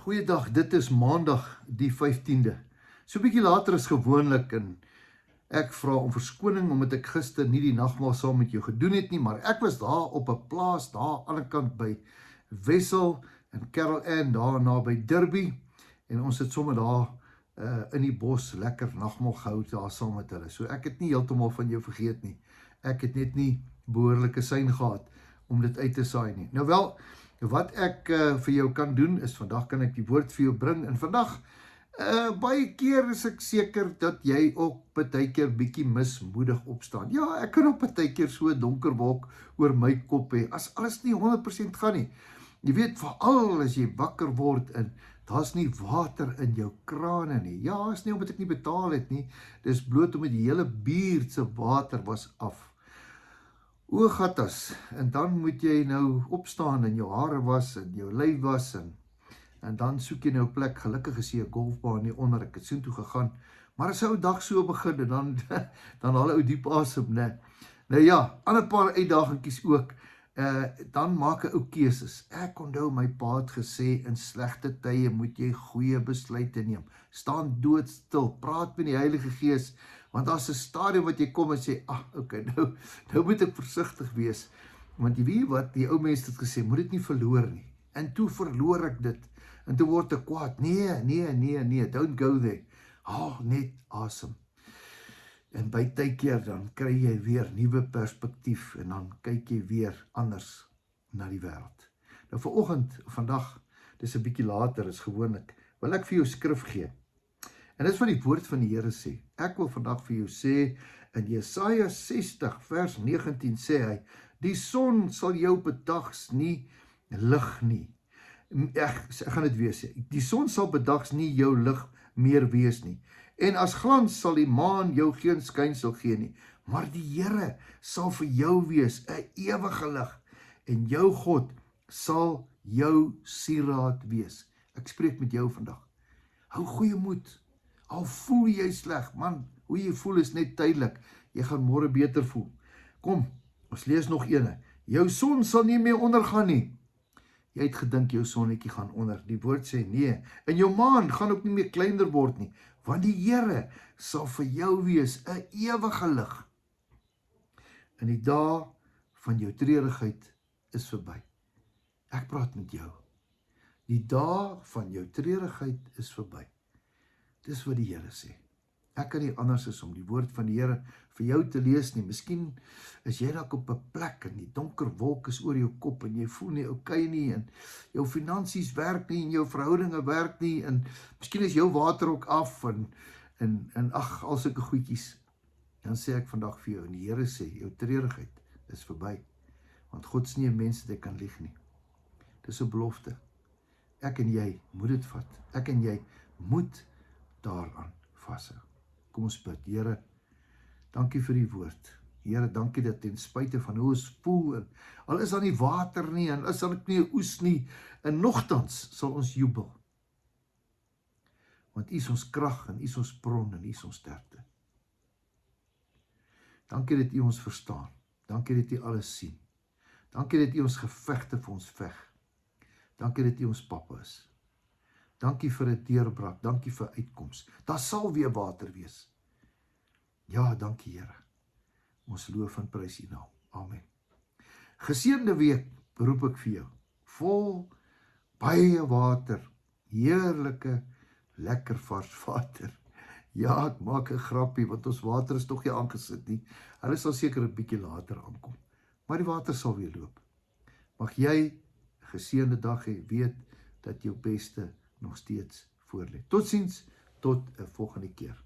Goeiedag, dit is maandag die 15de. So 'n bietjie later as gewoonlik en ek vra om verskoning omdat ek gister nie die nagmaal saam met jou gedoen het nie, maar ek was daar op 'n plaas daar aan die ander kant by Wessel en Carol Ann daar naby Derby en ons het sommer daar in die bos lekker nagmaal gehou daar saam met hulle. So ek het nie heeltemal van jou vergeet nie. Ek het net nie behoorlike sein gehad om dit uit te saai nie. Nou wel, wat ek vir jou kan doen is, vandag kan ek die woord vir jou bring, en vandag, baie keer is ek seker dat jy ook partykeer bietjie mismoedig opstaan. Ja, ek kan ook partykeer so donker wolk oor my kop hê, as alles nie 100% gaan nie. Jy weet, veral as jy wakker word en daar's nie water in jou krane nie. Ja, is nie omdat ek nie betaal het nie, dis bloot omdat die hele buurt se water was af. O gattas, en dan moet jy nou opstaan en jou hare was en jou lyf was en dan soek jy nou 'n plek. Gelukkig is hier 'n golfbaan hier onder, ek het so toe gegaan, maar as ou dag so begin en dan haal ou diep asem, né? Nou ja, ander paar uitdagingkies ook, dan maak 'n ou keuses. Ek onthou my pa het gesê, in slegte tye moet jy goeie besluite neem. Staan doodstil, praat met die Heilige Gees, want daar's 'n stadium wat jy kom en sê, okay, nou moet ek versigtig wees, want jy weet wat, die ou mense het gesê, moet dit nie verloor nie, en toe verloor ek dit, en toe word ek kwaad, nee, don't go there, net asem, en by tydkeer dan kry jy weer nuwe perspektief, en dan kyk jy weer anders na die wêreld. Nou vandag, dis 'n bietjie later as gewoonlik, wil ek vir jou skrif gee. En dit is wat die woord van die Here sê. Ek wil vandag vir jou sê, in Jesaja 60 vers 19 sê hy, die son sal jou bedags nie lig nie. Ek gaan dit weer sê, die son sal bedags nie jou lig meer wees nie. En as glans sal die maan jou geen skynsel gee nie. Maar die Here sal vir jou wees 'n ewige lig, en jou God sal jou sieraad wees. Ek spreek met jou vandag. Hou goeie moed. Al voel jy sleg, man, hoe jy voel is net tydelik. Jy gaan môre beter voel. Kom, ons lees nog ene. Jou son sal nie meer ondergaan nie. Jy het gedink jou sonnetjie gaan onder. Die woord sê nee. En jou maan gaan ook nie meer kleiner word nie. Want die Here sal vir jou wees 'n ewige lig. En die dae van jou treurigheid is verby. Ek praat met jou. Die dae van jou treurigheid is verby. Dis wat die Here sê. Ek kan nie anders as om die woord van die Here vir jou te lees nie. Miskien is jy dalk op 'n plek en die donker wolk is oor jou kop en jy voel nie okay nie en jou finansies werk nie en jou verhoudinge werk nie en miskien is jou water ook af en al sulke goedjies. Dan sê ek vandag vir jou, en die Here sê, jou treurigheid is verby. Want God is nie 'n mens dat hy kan lieg nie. Dis 'n belofte. Ek en jy moet dit vat. Ek en jy moet daaraan vashou. Kom ons bid. Here, dankie vir die woord. Here, dankie dat ten spyte van hoe ons voel, en al is daar nie water nie, en is daar nie 'n oes nie, en nogtans sal ons jubel. Want U is ons krag, en U is ons bron, en U is ons sterkte. Dankie dat U ons verstaan. Dankie dat U alles sien. Dankie dat U ons gevegte vir ons veg. Dankie dat U ons Papa is. Dankie vir 'n deurbraak, dankie vir uitkoms. Daar sal weer water wees. Ja, dankie Here. Ons loof en prys U naam. Amen. Geseënde week roep ek vir jou. Vol baie water, heerlike, lekker vars water. Ja, ek maak 'n grappie, want ons water is tog nie aangesit nie. Hulle sal seker 'n bietjie later aankom. Maar die water sal weer loop. Mag jy 'n geseënde dag hê, weet dat jou beste nog steeds voor lê. Totsiens, tot 'n volgende keer.